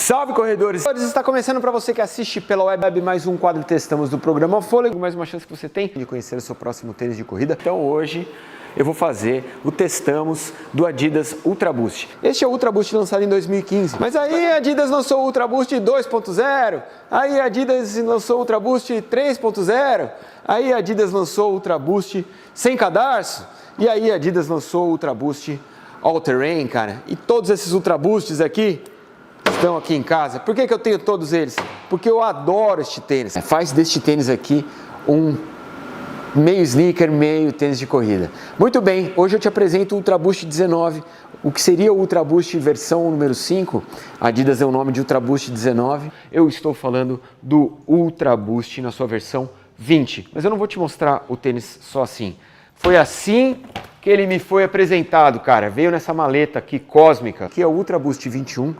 Salve corredores! Está começando para você que assiste pela web mais um quadro Testamos do programa Fôlego, mais uma chance que você tem de conhecer o seu próximo tênis de corrida. Então hoje eu vou fazer o Testamos do Adidas Ultra Boost. Este é o Ultra Boost lançado em 2015, mas aí a Adidas lançou o Ultra Boost 2.0, aí a Adidas lançou o Ultra Boost 3.0, aí a Adidas lançou o Ultra Boost sem cadarço, e aí a Adidas lançou o Ultra Boost All Terrain, cara. E todos esses Ultra Boosts aqui estão aqui em casa. Por que eu tenho todos eles? Porque eu adoro este tênis. Faz deste tênis aqui um meio sneaker, meio tênis de corrida. Muito bem, hoje eu te apresento o Ultra Boost 19, o que seria o Ultra Boost versão número 5. A Adidas deu o nome de Ultra Boost 19. Eu estou falando do Ultra Boost na sua versão 20, mas eu não vou te mostrar o tênis só assim. Foi assim que ele me foi apresentado, cara. Veio nessa maleta aqui cósmica, que é o Ultra Boost 21.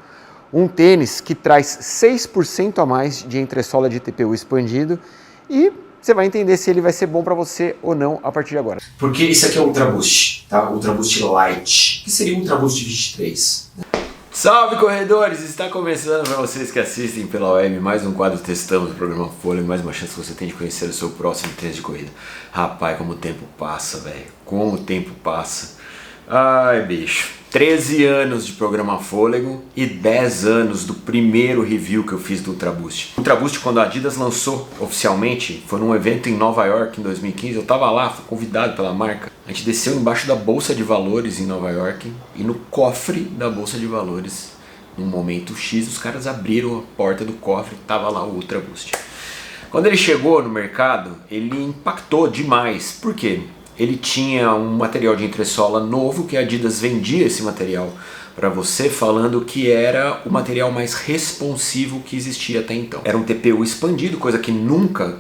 Um tênis que traz 6% a mais de entressola de TPU expandido e você vai entender se ele vai ser bom para você ou não a partir de agora. Porque isso aqui é o Ultra Boost, tá? Ultra Boost Lite, que seria o Ultra Boost 23. Salve corredores! Está começando para vocês que assistem pela web mais um quadro Testamos do programa Fôlego, mais uma chance que você tem de conhecer o seu próximo tênis de corrida. Rapaz, como o tempo passa, velho. Como o tempo passa. Ai, bicho. 13 anos de programa Fôlego e 10 anos do primeiro review que eu fiz do Ultra Boost. O Ultra Boost, quando a Adidas lançou oficialmente, foi num evento em Nova York em 2015. Eu tava lá, fui convidado pela marca. A gente desceu embaixo da Bolsa de Valores em Nova York e no cofre da Bolsa de Valores, num momento X, os caras abriram a porta do cofre e tava lá o Ultra Boost. Quando ele chegou no mercado, ele impactou demais. Por quê? Ele tinha um material de entressola novo, que a Adidas vendia esse material para você, falando que era o material mais responsivo que existia até então. Era um TPU expandido, coisa que nunca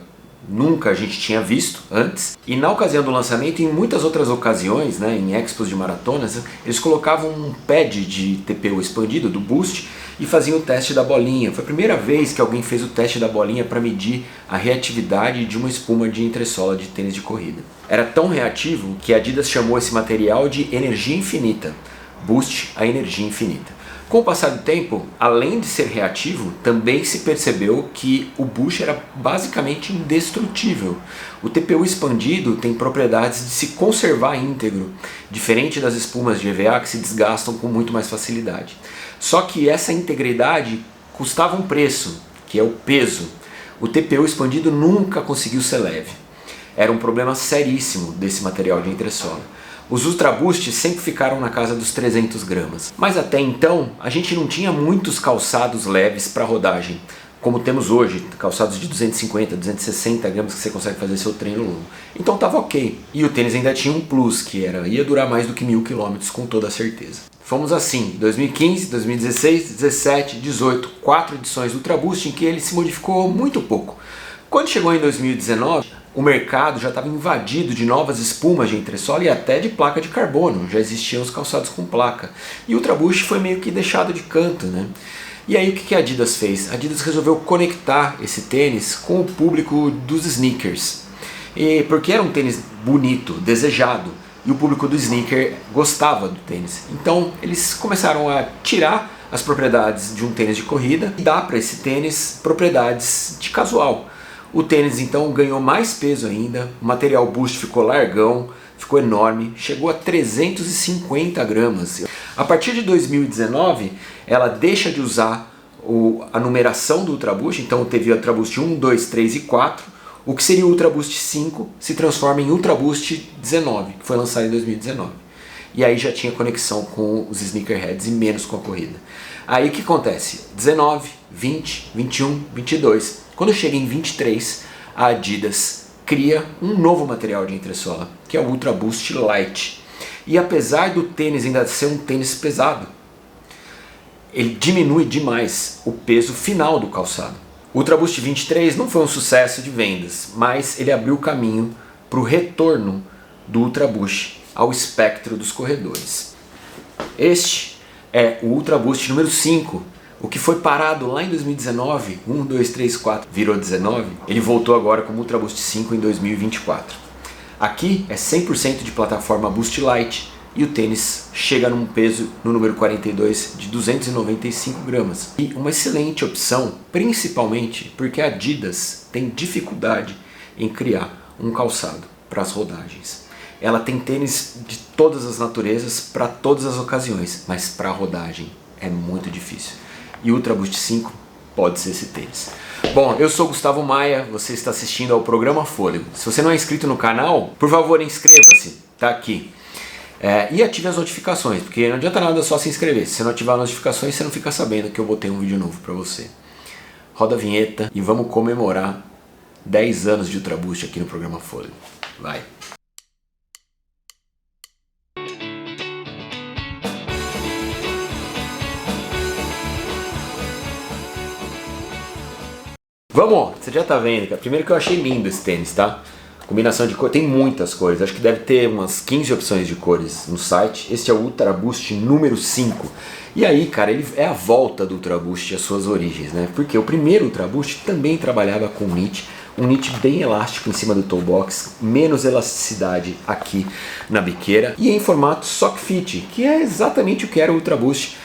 a gente tinha visto antes. E na ocasião do lançamento, e em muitas outras ocasiões, né, em expos de maratonas, eles colocavam um pad de TPU expandido, do Boost, e faziam o teste da bolinha. Foi a primeira vez que alguém fez o teste da bolinha para medir a reatividade de uma espuma de entressola de tênis de corrida. Era tão reativo que a Adidas chamou esse material de energia infinita. Boost, a energia infinita. Com o passar do tempo, além de ser reativo, também se percebeu que o Boost era basicamente indestrutível. O TPU expandido tem propriedades de se conservar íntegro, diferente das espumas de EVA que se desgastam com muito mais facilidade. Só que essa integridade custava um preço, que é o peso. O TPU expandido nunca conseguiu ser leve. Era um problema seríssimo desse material de entressola. Os Ultra Boost sempre ficaram na casa dos 300 gramas. Mas até então, a gente não tinha muitos calçados leves para rodagem, como temos hoje, calçados de 250, 260 gramas que você consegue fazer seu treino longo. Então estava ok. E o tênis ainda tinha um plus, que ia durar mais do que 1000 km com toda certeza. Fomos assim, 2015, 2016, 17, 18, 4 edições do Ultra Boost em que ele se modificou muito pouco. Quando chegou em 2019, o mercado já estava invadido de novas espumas de entressola e até de placa de carbono, já existiam os calçados com placa. E o Ultra Boost foi meio que deixado de canto, né? E aí o que a Adidas fez? A Adidas resolveu conectar esse tênis com o público dos sneakers. E porque era um tênis bonito, desejado, e o público do sneaker gostava do tênis. Então eles começaram a tirar as propriedades de um tênis de corrida e dar para esse tênis propriedades de casual. O tênis então ganhou mais peso ainda, o material Boost ficou largão, ficou enorme, chegou a 350 gramas. A partir de 2019, ela deixa de usar a numeração do Ultra Boost, então teve o Ultra Boost 1, 2, 3 e 4, o que seria o Ultra Boost 5 se transforma em Ultra Boost 19, que foi lançado em 2019. E aí já tinha conexão com os sneakerheads e menos com a corrida. Aí o que acontece? 19, 20, 21, 22. Quando chega em 23, a Adidas cria um novo material de entressola, que é o Ultra Boost Lite. E apesar do tênis ainda ser um tênis pesado, ele diminui demais o peso final do calçado. O Ultra Boost 23 não foi um sucesso de vendas, mas ele abriu o caminho para o retorno do Ultra Boost ao espectro dos corredores. Este é o Ultra Boost número 5, o que foi parado lá em 2019, 1, 2, 3, 4, virou 19, ele voltou agora como Ultra Boost 5 em 2024. Aqui é 100% de plataforma Boost Lite e o tênis chega num peso, no número 42, de 295 gramas. E uma excelente opção, principalmente porque a Adidas tem dificuldade em criar um calçado para as rodagens. Ela tem tênis de todas as naturezas, para todas as ocasiões, mas para a rodagem é muito difícil. E o Ultra Boost 5 pode ser esse tênis. Bom, eu sou Gustavo Maia, você está assistindo ao programa Fôlego. Se você não é inscrito no canal, por favor inscreva-se, tá aqui. E ative as notificações, porque não adianta nada só se inscrever. Se você não ativar as notificações, você não fica sabendo que eu botei um vídeo novo para você. Roda a vinheta e vamos comemorar 10 anos de Ultra Boost aqui no programa Fôlego. Vai! Vamos! Você já tá vendo, cara. Primeiro que eu achei lindo esse tênis, tá? Combinação de cor, tem muitas cores, acho que deve ter umas 15 opções de cores no site. Esse é o Ultra Boost número 5. E aí, cara, ele é a volta do Ultra Boost às suas origens, né? Porque o primeiro Ultra Boost também trabalhava com knit, um knit bem elástico em cima do toe box, menos elasticidade aqui na biqueira e em formato sock fit, que é exatamente o que era o Ultra Boost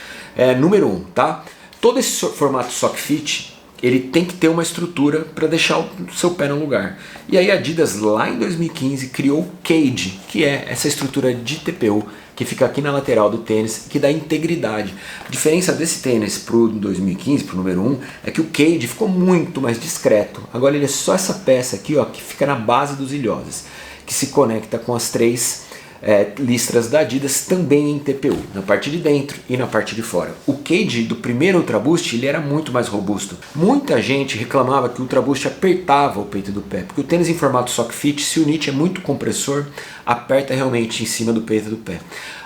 número 1, tá? Todo esse formato sock fit, ele tem que ter uma estrutura para deixar o seu pé no lugar. E aí a Adidas lá em 2015 criou o Cage, que é essa estrutura de TPU que fica aqui na lateral do tênis, que dá integridade. A diferença desse tênis pro 2015, pro número 1, é que o Cage ficou muito mais discreto. Agora ele é só essa peça aqui, ó, que fica na base dos ilhoses, que se conecta com as três listras da Adidas também em TPU, na parte de dentro e na parte de fora. O Cage do primeiro Ultra Boost ele era muito mais robusto. Muita gente reclamava que o Ultra Boost apertava o peito do pé, porque o tênis em formato sock fit, se o knit é muito compressor, aperta realmente em cima do peito do pé.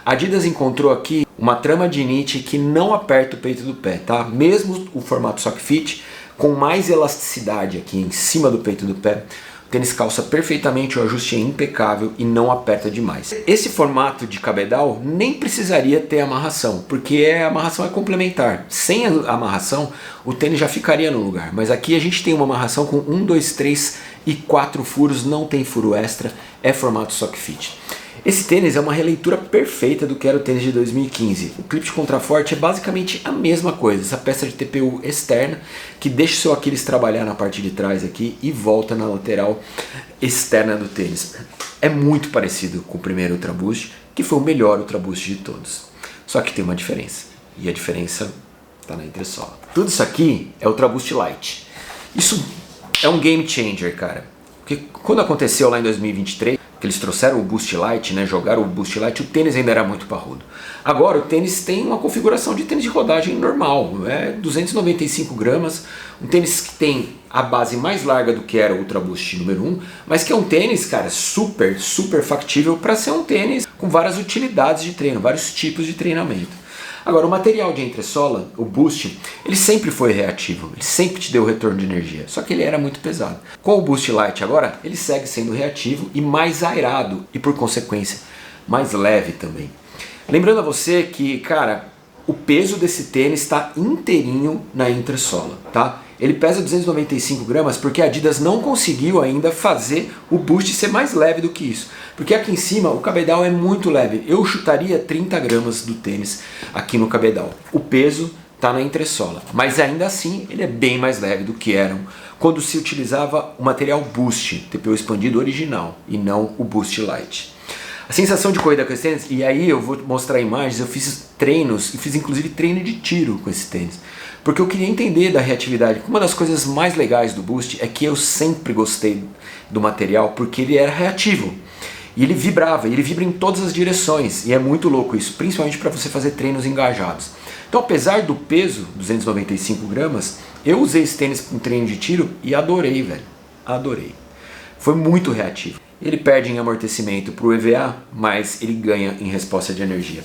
A Adidas encontrou aqui uma trama de knit que não aperta o peito do pé, tá? Mesmo o formato sock fit, com mais elasticidade aqui em cima do peito do pé, o tênis calça perfeitamente, o ajuste é impecável e não aperta demais. Esse formato de cabedal nem precisaria ter amarração, porque a amarração é complementar. Sem a amarração, o tênis já ficaria no lugar. Mas aqui a gente tem uma amarração com 1, 2, 3 e 4 furos, não tem furo extra, é formato sock fit. Esse tênis é uma releitura perfeita do que era o tênis de 2015. O clipe de contraforte é basicamente a mesma coisa, essa peça de TPU externa que deixa o seu Aquiles trabalhar na parte de trás aqui e volta na lateral externa do tênis. É muito parecido com o primeiro Ultra Boost, que foi o melhor Ultra Boost de todos. Só que tem uma diferença, e a diferença está na entressola. Tudo isso aqui é Ultra Boost Light. Isso é um game changer, cara. Porque quando aconteceu lá em 2023, que eles trouxeram o Boost Light, né, jogaram o Boost Light, o tênis ainda era muito parrudo. Agora o tênis tem uma configuração de tênis de rodagem normal, 295 gramas, um tênis que tem a base mais larga do que era o Ultra Boost número 1, mas que é um tênis, cara, super factível para ser um tênis com várias utilidades de treino, vários tipos de treinamento. Agora, o material de entressola, o Boost, ele sempre foi reativo, ele sempre te deu retorno de energia, só que ele era muito pesado. Com o Boost Light agora, ele segue sendo reativo e mais aerado e, por consequência, mais leve também. Lembrando a você que, cara, o peso desse tênis está inteirinho na entressola, tá? Ele pesa 295 gramas porque a Adidas não conseguiu ainda fazer o Boost ser mais leve do que isso. Porque aqui em cima o cabedal é muito leve. Eu chutaria 30 gramas do tênis aqui no cabedal. O peso está na entressola. Mas ainda assim ele é bem mais leve do que eram quando se utilizava o material Boost, TPU expandido original, e não o Boost Light. A sensação de corrida com esse tênis, e aí eu vou mostrar imagens, eu fiz treinos, e fiz inclusive treino de tiro com esse tênis. Porque eu queria entender da reatividade. Uma das coisas mais legais do Boost é que eu sempre gostei do material porque ele era reativo. E ele vibrava, ele vibra em todas as direções. E é muito louco isso, principalmente para você fazer treinos engajados. Então, apesar do peso, 295 gramas, eu usei esse tênis em treino de tiro e adorei, velho. Adorei. Foi muito reativo. Ele perde em amortecimento para o EVA, mas ele ganha em resposta de energia.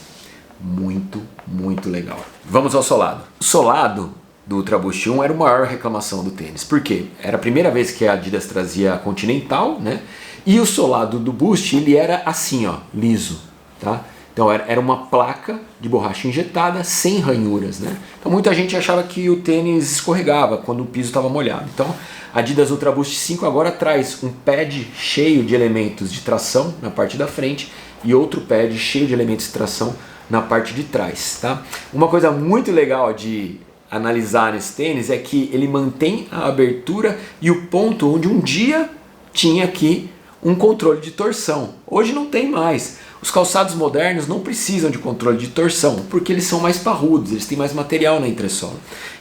Muito legal. Vamos ao solado. O solado do Ultra Boost 1 era a maior reclamação do tênis. Por quê? Era a primeira vez que a Adidas trazia a Continental, né? E o solado do Boost, ele era assim, ó, liso, tá? Então era uma placa de borracha injetada sem ranhuras, né? Então muita gente achava que o tênis escorregava quando o piso estava molhado. Então a Adidas Ultra Boost 5 agora traz um pad cheio de elementos de tração na parte da frente e outro pad cheio de elementos de tração na parte de trás, tá? Uma coisa muito legal de analisar nesse tênis é que ele mantém a abertura e o ponto onde um dia tinha aqui um controle de torção. Hoje não tem mais. Os calçados modernos não precisam de controle de torção, porque eles são mais parrudos, eles têm mais material na entressola.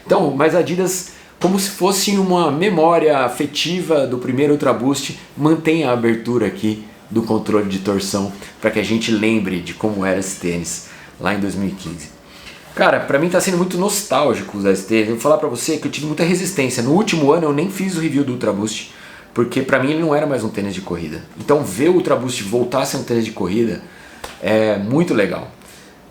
Então, mas a Adidas, como se fosse uma memória afetiva do primeiro Ultra Boost, mantém a abertura aqui do controle de torção, para que a gente lembre de como era esse tênis lá em 2015. Cara, pra mim tá sendo muito nostálgico usar esse tênis. Eu vou falar pra você que eu tive muita resistência. No último ano eu nem fiz o review do Ultra Boost, porque pra mim ele não era mais um tênis de corrida. Então ver o Ultra Boost voltar a ser um tênis de corrida é muito legal.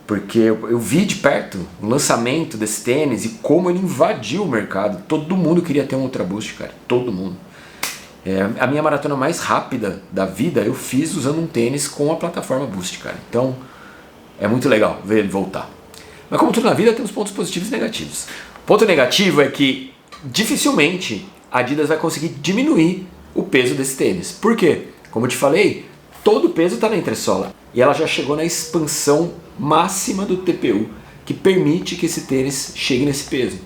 Porque eu vi de perto o lançamento desse tênis e como ele invadiu o mercado. Todo mundo queria ter um Ultra Boost, cara. Todo mundo. A minha maratona mais rápida da vida eu fiz usando um tênis com a plataforma Boost, cara. Então é muito legal ver ele voltar. Mas como tudo na vida, tem os pontos positivos e negativos. O ponto negativo é que dificilmente a Adidas vai conseguir diminuir o peso desse tênis. Por quê? Como eu te falei, todo o peso está na entressola. E ela já chegou na expansão máxima do TPU, que permite que esse tênis chegue nesse peso.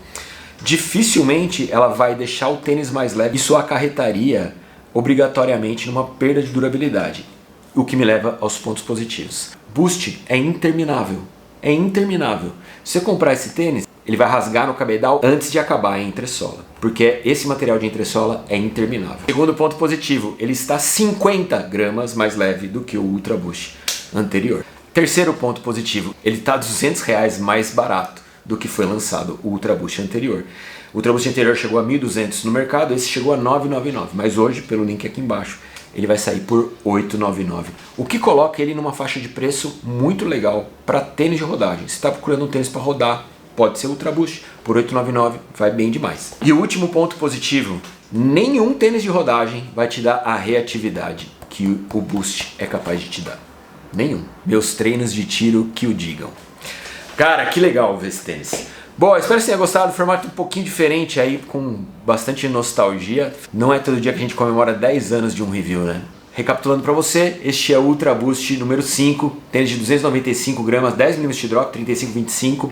Dificilmente ela vai deixar o tênis mais leve. Isso acarretaria obrigatoriamente numa perda de durabilidade. O que me leva aos pontos positivos. Boost é interminável. É interminável. Se você comprar esse tênis, ele vai rasgar no cabedal antes de acabar a entressola, porque esse material de entressola é interminável. Segundo ponto positivo, ele está 50 gramas mais leve do que o Ultra Boost anterior. Terceiro ponto positivo, ele está R$200 mais barato do que foi lançado o Ultra Boost anterior. O Ultra Boost anterior chegou a 1.200 no mercado, esse chegou a 999, mas hoje, pelo link aqui embaixo, ele vai sair por 899, o que coloca ele numa faixa de preço muito legal para tênis de rodagem. Se está procurando um tênis para rodar, pode ser Ultra Boost, por 899 vai bem demais. E o último ponto positivo, nenhum tênis de rodagem vai te dar a reatividade que o Boost é capaz de te dar. Nenhum. Meus treinos de tiro que o digam. Cara, que legal ver esse tênis. Bom, espero que você tenha gostado, formato um pouquinho diferente aí, com bastante nostalgia. Não é todo dia que a gente comemora 10 anos de um review, né? Recapitulando para você, este é o Ultra Boost número 5, tênis de 295 gramas, 10mm de drop, 35,25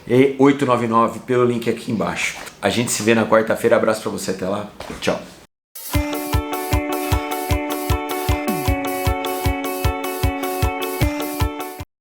e 899 pelo link aqui embaixo. A gente se vê na quarta-feira, abraço para você, até lá, tchau.